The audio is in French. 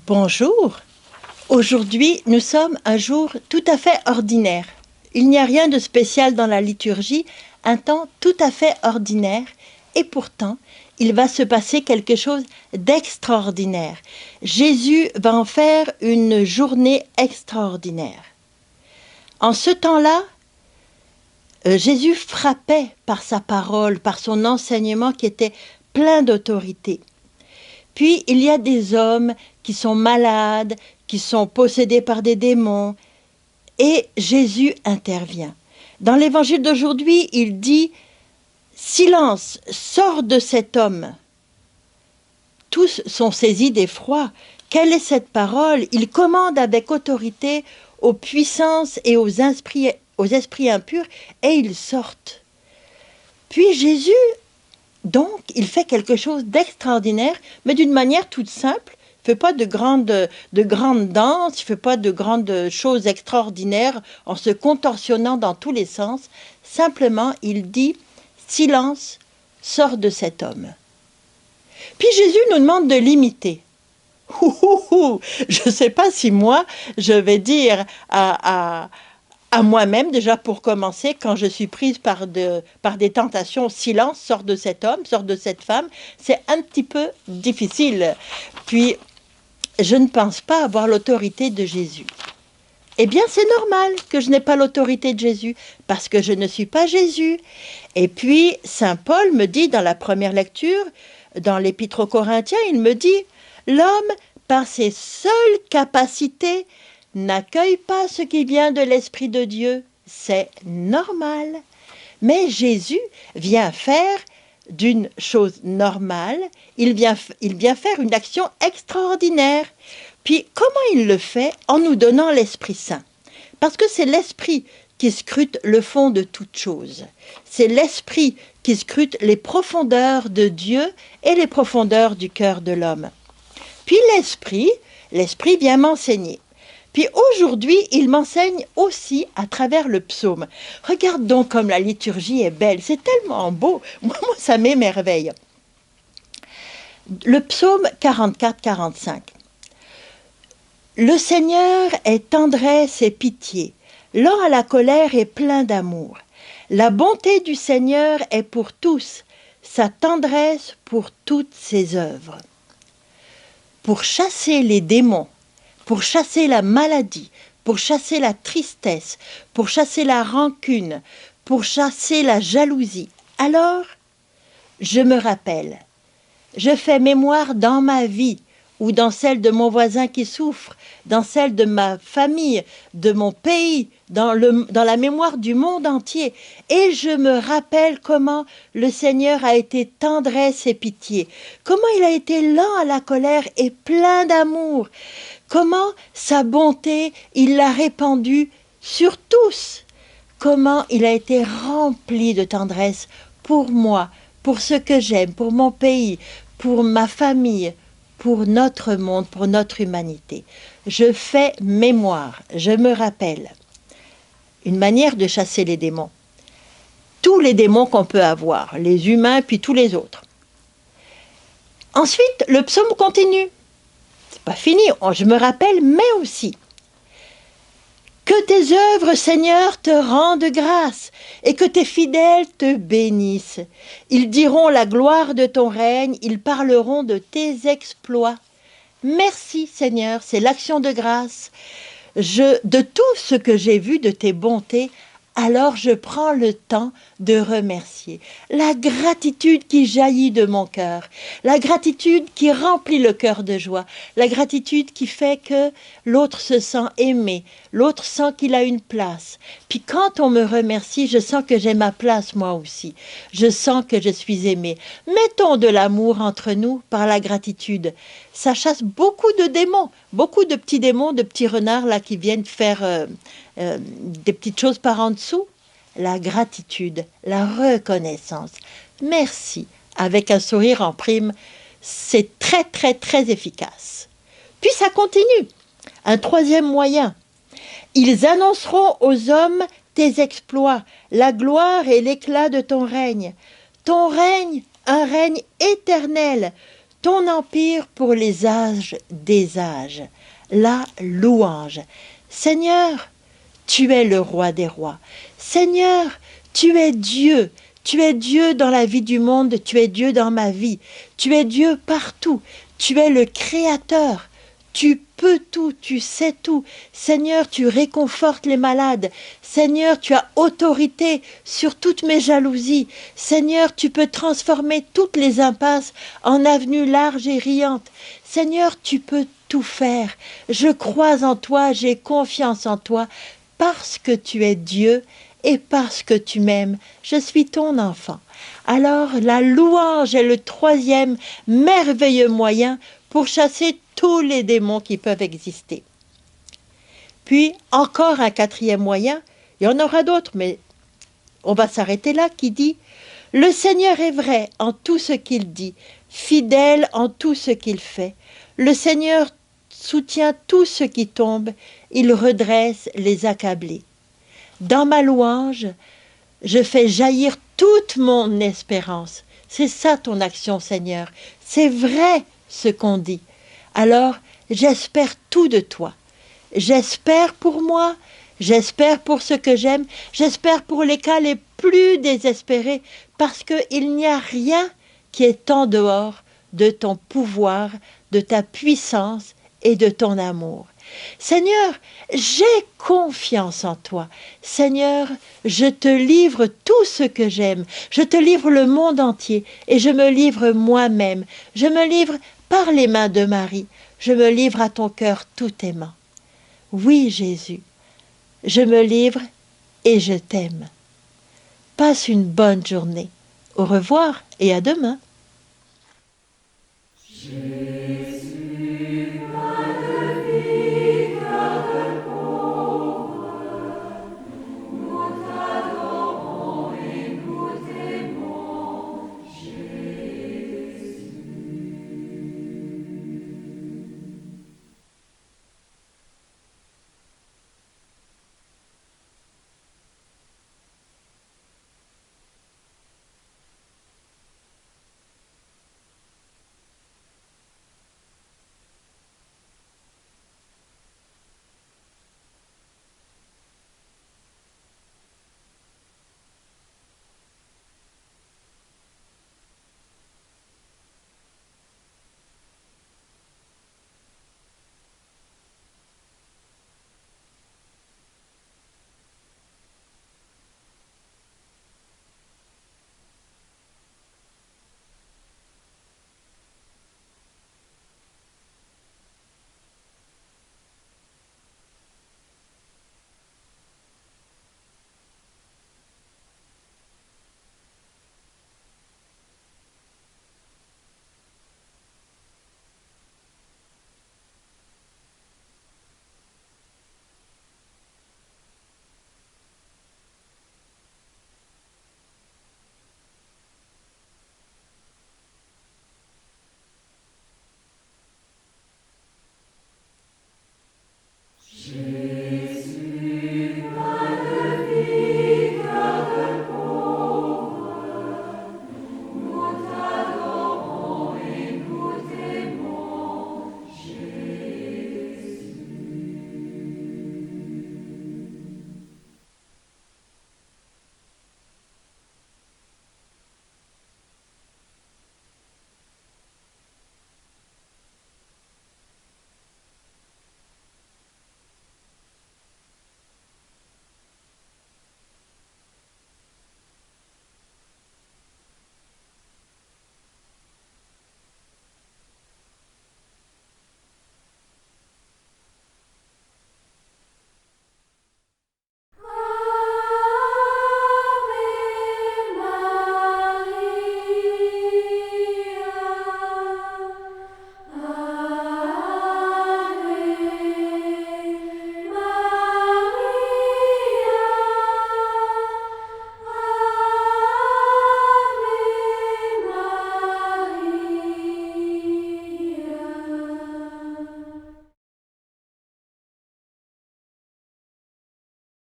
Bonjour. Aujourd'hui, nous sommes un jour tout à fait ordinaire. Il n'y a rien de spécial dans la liturgie, un temps tout à fait ordinaire, et pourtant, il va se passer quelque chose d'extraordinaire. Jésus va en faire une journée extraordinaire. En ce temps-là, Jésus frappait par sa parole, par son enseignement qui était plein d'autorité. Puis il y a des hommes qui sont malades, qui sont possédés par des démons, et Jésus intervient. Dans l'évangile d'aujourd'hui, il dit « Silence, sors de cet homme ». Tous sont saisis d'effroi. Quelle est cette parole? Il commande avec autorité aux puissances et aux esprits impurs, et ils sortent. Puis Jésus, donc, il fait quelque chose d'extraordinaire, mais d'une manière toute simple. Il ne fait pas de grandes danses, il ne fait pas de grandes choses extraordinaires en se contorsionnant dans tous les sens. Simplement, il dit « Silence, sors de cet homme ». Puis Jésus nous demande de l'imiter. Je ne sais pas si moi, je vais dire à moi-même, déjà pour commencer, quand je suis prise par des tentations, silence, sors de cet homme, sors de cette femme, c'est un petit peu difficile. Puis, je ne pense pas avoir l'autorité de Jésus. Eh bien, c'est normal que je n'ai pas l'autorité de Jésus, parce que je ne suis pas Jésus. Et puis, saint Paul me dit dans la première lecture, dans l'Épître aux Corinthiens, il me dit « L'homme, par ses seules capacités, n'accueille pas ce qui vient de l'Esprit de Dieu, c'est normal. » Mais Jésus vient faire d'une chose normale, il vient faire une action extraordinaire. Puis comment il le fait? En nous donnant l'Esprit Saint. Parce que c'est l'Esprit qui scrute le fond de toute chose. C'est l'Esprit qui scrute les profondeurs de Dieu et les profondeurs du cœur de l'homme. Puis l'Esprit vient m'enseigner. Puis aujourd'hui, il m'enseigne aussi à travers le psaume. Regarde donc comme la liturgie est belle, c'est tellement beau. Moi ça m'émerveille. Le psaume 44-45. Le Seigneur est tendresse et pitié, lent à la colère et plein d'amour. La bonté du Seigneur est pour tous, sa tendresse pour toutes ses œuvres. Pour chasser les démons, pour chasser la maladie, pour chasser la tristesse, pour chasser la rancune, pour chasser la jalousie. Alors, je me rappelle, je fais mémoire dans ma vie ou dans celle de mon voisin qui souffre, dans celle de ma famille, de mon pays, dans la mémoire du monde entier. Et je me rappelle comment le Seigneur a été tendresse et pitié, comment il a été lent à la colère et plein d'amour, comment sa bonté, il l'a répandue sur tous, comment il a été rempli de tendresse pour moi, pour ce que j'aime, pour mon pays, pour ma famille, pour notre monde, pour notre humanité. Je fais mémoire, je me rappelle. Une manière de chasser les démons. Tous les démons qu'on peut avoir, les humains puis tous les autres. Ensuite, le psaume continue. C'est pas fini, je me rappelle, mais aussi. Que tes œuvres, Seigneur, te rendent grâce et que tes fidèles te bénissent. Ils diront la gloire de ton règne, ils parleront de tes exploits. Merci, Seigneur, c'est l'action de grâce. De tout ce que j'ai vu de tes bontés, alors je prends le temps de remercier. La gratitude qui jaillit de mon cœur, la gratitude qui remplit le cœur de joie, la gratitude qui fait que l'autre se sent aimé, l'autre sent qu'il a une place. Puis quand on me remercie, je sens que j'ai ma place moi aussi. Je sens que je suis aimée. Mettons de l'amour entre nous par la gratitude. Ça chasse beaucoup de démons, beaucoup de petits démons, de petits renards là qui viennent faire des petites choses par en dessous. La gratitude, la reconnaissance. Merci, avec un sourire en prime, c'est très très très efficace. Puis ça continue. Un troisième moyen. Ils annonceront aux hommes tes exploits, la gloire et l'éclat de ton règne. Ton règne, un règne éternel. ton empire pour les âges des âges. La louange. Seigneur, tu es le roi des rois. Seigneur, tu es Dieu. Tu es Dieu dans la vie du monde, tu es Dieu dans ma vie. Tu es Dieu partout. Tu es le Créateur. Tu peux tout, tu sais tout. Seigneur, tu réconfortes les malades. Seigneur, tu as autorité sur toutes mes jalousies. Seigneur, tu peux transformer toutes les impasses en avenues larges et riantes. Seigneur, tu peux tout faire. Je crois en toi, j'ai confiance en toi, parce que tu es Dieu et parce que tu m'aimes. Je suis ton enfant. Alors, la louange est le troisième merveilleux moyen pour chasser tous les démons qui peuvent exister. Puis, encore un quatrième moyen, il y en aura d'autres, mais on va s'arrêter là, qui dit « Le Seigneur est vrai en tout ce qu'il dit, fidèle en tout ce qu'il fait. Le Seigneur soutient tout ce qui tombe, il redresse les accablés. Dans ma louange, je fais jaillir toute mon espérance. » C'est ça ton action, Seigneur. C'est vrai ce qu'on dit. Alors, j'espère tout de toi. J'espère pour moi, j'espère pour ce que j'aime, j'espère pour les cas les plus désespérés, parce qu'il n'y a rien qui est en dehors de ton pouvoir, de ta puissance et de ton amour. Seigneur, j'ai confiance en toi. Seigneur, je te livre tout ce que j'aime. Je te livre le monde entier et je me livre moi-même. Je me livre par les mains de Marie. Je me livre à ton cœur tout aimant. Oui, Jésus, je me livre et je t'aime. Passe une bonne journée. Au revoir et à demain.